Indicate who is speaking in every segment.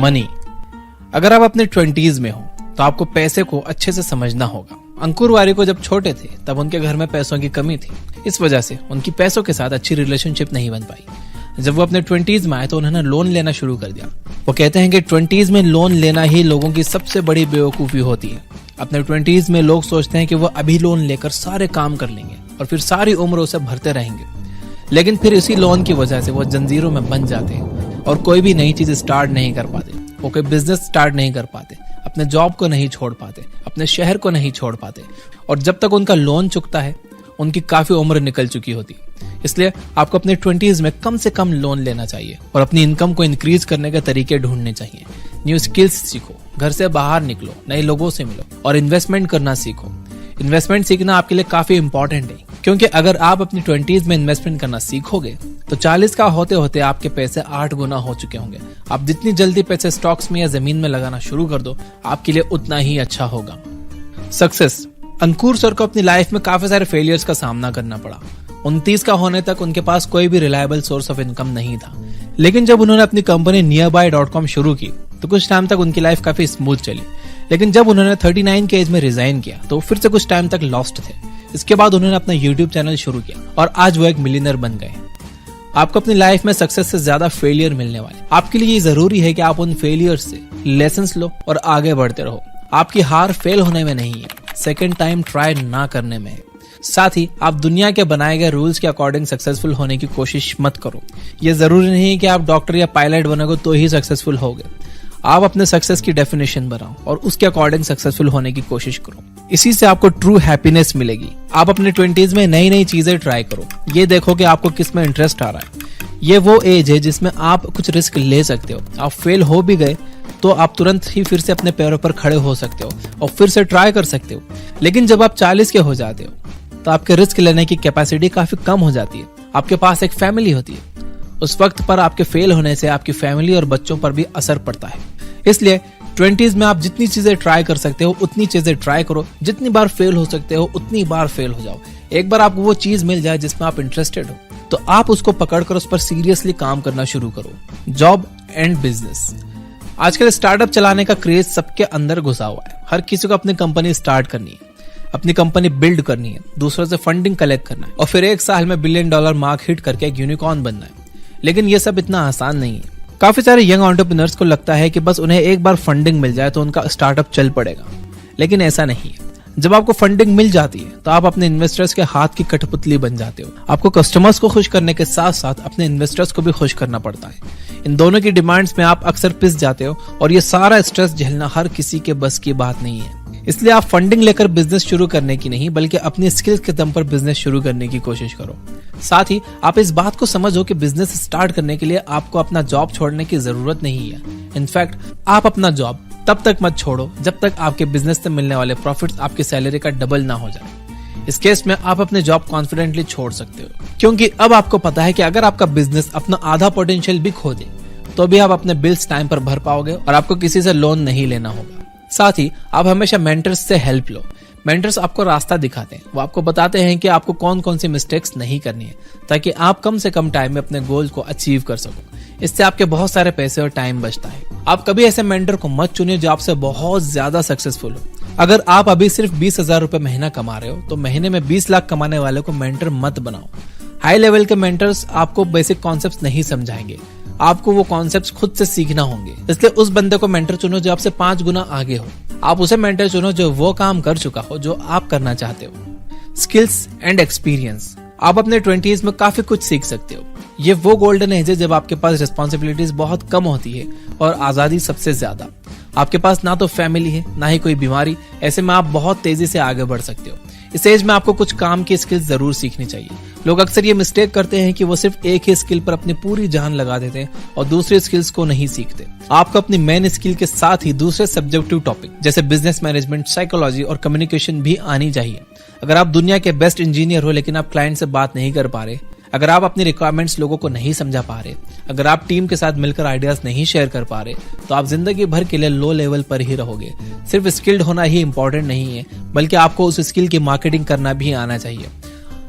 Speaker 1: Money. अगर आप अपने 20s में हो तो आपको पैसे को अच्छे से समझना होगा। अंकुर वारिको जब छोटे थे तब उनके घर में पैसों की कमी थी। इस वजह से उनकी पैसों के साथ अच्छी रिलेशनशिप नहीं बन पाई। जब वो अपने 20s में आए तो उन्होंने लोन लेना शुरू कर दिया। वो कहते हैं कि 20s में लोन लेना ही लोगों की सबसे बड़ी बेवकूफ़ी होती है। अपने 20s में लोग सोचते हैं कि वो अभी लोन लेकर सारे काम कर लेंगे और फिर सारी उम्र उसे भरते रहेंगे, लेकिन फिर इसी लोन की वजह से वो जंजीरों में बंध जाते हैं और कोई भी नई चीज स्टार्ट नहीं कर पाते। वो कोई बिजनेस स्टार्ट नहीं कर पाते, अपने जॉब को नहीं छोड़ पाते, अपने शहर को नहीं छोड़ पाते, और जब तक उनका लोन चुकता है उनकी काफी उम्र निकल चुकी होती। इसलिए आपको अपने 20s में कम से कम लोन लेना चाहिए और अपनी इनकम को इंक्रीज करने के तरीके ढूंढने चाहिए। न्यू स्किल्स सीखो, घर से बाहर निकलो, नए लोगों से मिलो और इन्वेस्टमेंट करना सीखो। इन्वेस्टमेंट सीखना आपके लिए काफी इंपॉर्टेंट है, क्योंकि अगर आप अपनी 20s में इन्वेस्टमेंट करना सीखोगे तो 40 का होते होते आपके पैसे 8 गुना हो चुके होंगे। आप जितनी जल्दी पैसे स्टॉक्स में या जमीन में लगाना शुरू कर दो, आपके लिए उतना ही अच्छा होगा। सक्सेस। अंकुर सर को अपनी लाइफ में काफी सारे फेलियर्स का सामना करना पड़ा। 29 का होने तक उनके पास कोई भी रिलायबल सोर्स ऑफ इनकम नहीं था, लेकिन जब उन्होंने अपनी कंपनी nearby.com शुरू की तो कुछ टाइम तक उनकी लाइफ काफी स्मूथ चली। लेकिन जब उन्होंने 39 के एज में रिजाइन किया तो फिर से कुछ टाइम तक लॉस्ट थे। इसके बाद उन्होंने अपना यूट्यूब चैनल शुरू किया और आज वो एक मिलियनर बन गए। आपको अपनी लाइफ में सक्सेस से ज्यादा फेलियर मिलने वाले। आपके लिए ये जरूरी है कि आप उन फेलियर से लेसन्स लो और आगे बढ़ते रहो। आपकी हार फेल होने में नहीं है, सेकेंड टाइम ट्राई ना करने में है। साथ ही आप दुनिया के बनाए गए रूल्स के अकॉर्डिंग सक्सेसफुल होने की कोशिश मत करो। ये जरूरी नहीं है कि आप डॉक्टर या पायलट बनोगे तो ही सक्सेसफुल होगे। आप अपने सक्सेस की डेफिनेशन बनाओ और उसके अकॉर्डिंग सक्सेसफुल होने की कोशिश करो। इसी से आपको ट्रू हैप्पीनेस मिलेगी। आप अपने 20s में नई नई चीजें ट्राई करो। ये देखो कि आपको किस में इंटरेस्ट आ रहा है। ये वो एज है जिसमें आप कुछ रिस्क ले सकते हो। आप फेल हो भी गए तो आप तुरंत ही फिर से अपने पैरों पर खड़े हो सकते हो और फिर से ट्राई कर सकते हो। लेकिन जब आप 40 के हो जाते हो तो आपके रिस्क लेने की कैपेसिटी काफी कम हो जाती है। आपके पास एक फैमिली होती है। उस वक्त पर आपके फेल होने से आपकी फैमिली और बच्चों पर भी असर पड़ता है। इसलिए 20s में आप जितनी चीजें ट्राई कर सकते हो उतनी चीजें ट्राई करो। जितनी बार फेल हो सकते हो उतनी बार फेल हो जाओ। एक बार आपको वो चीज मिल जाए जिसमें आप इंटरेस्टेड हो तो आप उसको पकड़कर उस पर सीरियसली काम करना शुरू करो। Job and business. आजकल स्टार्टअप चलाने का क्रेज सबके अंदर घुसा हुआ है। हर किसी को अपनी कंपनी स्टार्ट करनी है, अपनी कंपनी बिल्ड करनी है, दूसरों से फंडिंग कलेक्ट करना है और फिर 1 साल में $1 बिलियन मार्क हिट करके एक यूनिकॉर्न बनना है। लेकिन ये सब इतना आसान नहीं है। काफी सारे यंग एंटरप्रेन्योर्स को लगता है कि बस उन्हें एक बार फंडिंग मिल जाए तो उनका स्टार्टअप चल पड़ेगा, लेकिन ऐसा नहीं है। जब आपको फंडिंग मिल जाती है तो आप अपने इन्वेस्टर्स के हाथ की कठपुतली बन जाते हो। आपको कस्टमर्स को खुश करने के साथ साथ अपने इन्वेस्टर्स को भी खुश करना पड़ता है। इन दोनों की डिमांड्स में आप अक्सर पिस जाते हो और ये सारा स्ट्रेस झेलना हर किसी के बस की बात नहीं है। इसलिए आप फंडिंग लेकर बिजनेस शुरू करने की नहीं बल्कि अपनी स्किल्स के दम पर बिजनेस शुरू करने की कोशिश करो। साथ ही आप इस बात को समझो कि बिजनेस स्टार्ट करने के लिए आपको अपना जॉब छोड़ने की जरूरत नहीं है। इनफैक्ट आप अपना जॉब तब तक मत छोड़ो जब तक आपके बिजनेस से मिलने वाले प्रॉफिट्स आपकी सैलरी का डबल ना हो जाए। इस केस में आप अपने जॉब कॉन्फिडेंटली छोड़ सकते हो, क्योंकि अब आपको पता है कि अगर आपका बिजनेस अपना आधा पोटेंशियल भी खो दे तो भी आप अपने बिल्स टाइम पर भर पाओगे और आपको किसी से लोन नहीं लेना होगा। साथ ही आप हमेशा मेंटर्स से हेल्प लो। मेंटर्स आपको रास्ता दिखाते हैं। वो आपको बताते हैं कि आपको कौन कौन सी मिस्टेक्स नहीं करनी है ताकि आप कम से कम टाइम में अपने गोल को अचीव कर सको। इससे आपके बहुत सारे पैसे और टाइम बचता है। आप कभी ऐसे मेंटर को मत चुनिए जो आपसे बहुत ज्यादा सक्सेसफुल हो। अगर आप अभी सिर्फ 20,000 रुपए महीना कमा रहे हो तो महीने में 20 लाख कमाने वाले को मेंटर मत बनाओ। हाई लेवल के मेंटर्स आपको बेसिक कॉन्सेप्ट्स नहीं समझाएंगे। आपको वो कॉन्सेप्ट्स खुद से सीखना होंगे। इसलिए उस बंदे को मेंटर चुनो जो आपसे 5 गुना आगे हो। आप उसे मेंटर चुनो जो वो काम कर चुका हो जो आप करना चाहते हो। Skills and experience. आप अपने 20s में काफी कुछ सीख सकते हो। ये वो गोल्डन एज है जब आपके पास रिस्पॉन्सिबिलिटीज बहुत कम होती है और आजादी सबसे ज्यादा। आपके पास ना तो फैमिली है ना ही कोई बीमारी। ऐसे में आप बहुत तेजी से आगे बढ़ सकते हो। इस एज में आपको कुछ काम की स्किल्स जरूर सीखनी चाहिए। लोग अक्सर ये मिस्टेक करते हैं कि वो सिर्फ एक ही स्किल पर अपनी पूरी जान लगा देते हैं और दूसरे स्किल्स को नहीं सीखते। आपको अपनी मेन स्किल के साथ ही दूसरे सब्जेक्टिव टॉपिक जैसे बिजनेस मैनेजमेंट, साइकोलॉजी और कम्युनिकेशन भी आनी चाहिए। अगर आप दुनिया के बेस्ट इंजीनियर हो लेकिन आप क्लाइंट से बात नहीं कर पा रहे, अगर आप अपनी रिक्वायरमेंट्स लोगों को नहीं समझा पा रहे, अगर आप टीम के साथ मिलकर आइडियाज नहीं शेयर कर पा रहे, तो आप जिंदगी भर के लिए लो लेवल पर ही रहोगे। सिर्फ स्किल्ड होना ही इंपॉर्टेंट नहीं है, बल्कि आपको उस स्किल की मार्केटिंग करना भी आना चाहिए।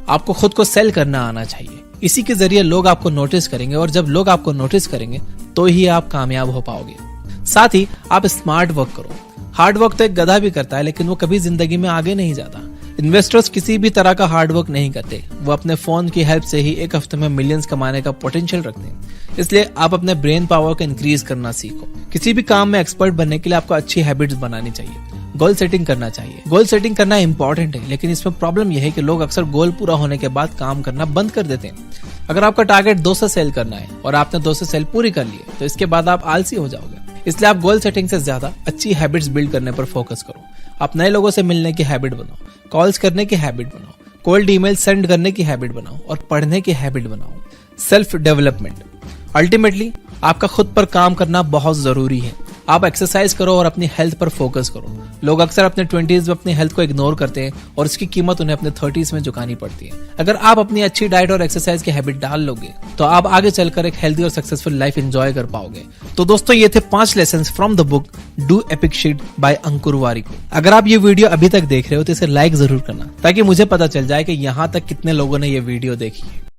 Speaker 1: आपको खुद को सेल करना आना चाहिए। इसी के जरिए लोग आपको नोटिस करेंगे और जब लोग आपको नोटिस करेंगे तो ही आप कामयाब हो पाओगे। साथ ही आप स्मार्ट वर्क करो। हार्ड वर्क तो एक गधा भी करता है, लेकिन वो कभी जिंदगी में आगे नहीं जाता। इन्वेस्टर्स किसी भी तरह का हार्ड वर्क नहीं करते, वो अपने फोन की हेल्प से ही एक हफ्ते में मिलियंस कमाने का पोटेंशियल रखते हैं। इसलिए आप अपने ब्रेन पावर को इंक्रीज करना सीखो। किसी भी काम में एक्सपर्ट बनने के लिए आपको अच्छी हैबिट्स बनानी चाहिए। गोल सेटिंग करना चाहिए। गोल सेटिंग करना इंपॉर्टेंट है, लेकिन इसमें प्रॉब्लम यह है कि लोग अक्सर गोल पूरा होने के बाद काम करना बंद कर देते हैं। अगर आपका टारगेट 200 सेल करना है और आपने 200 सेल पूरी कर ली है, तो इसके बाद आप आलसी हो जाओगे। इसलिए आप गोल सेटिंग से ज्यादा अच्छी हैबिट्स बिल्ड करने पर फोकस करो। आप नए लोगों से मिलने की हैबिट बनाओ, कॉल्स करने की हैबिट बनाओ, कोल्ड ईमेल सेंड करने की हैबिट बनाओ और पढ़ने की हैबिट बनाओ। Self development. अल्टीमेटली आपका खुद पर काम करना बहुत जरूरी है। आप एक्सरसाइज करो और अपनी हेल्थ पर फोकस करो। लोग अक्सर अपने 20s में अपनी हेल्थ को इग्नोर करते हैं और इसकी कीमत उन्हें अपने 30s में चुकानी पड़ती है। अगर आप अपनी अच्छी डाइट और एक्सरसाइज की हैबिट डाल लोगे तो आप आगे चलकर एक हेल्दी और सक्सेसफुल लाइफ एंजॉय कर पाओगे। तो दोस्तों, ये थे 5 lessons from the book Do Epic Shit by Ankur Warikoo. अगर आप ये वीडियो अभी तक देख रहे हो तो इसे लाइक जरूर करना, ताकि मुझे पता चल जाए कि यहाँ तक कितने लोगों ने ये वीडियो देखी है।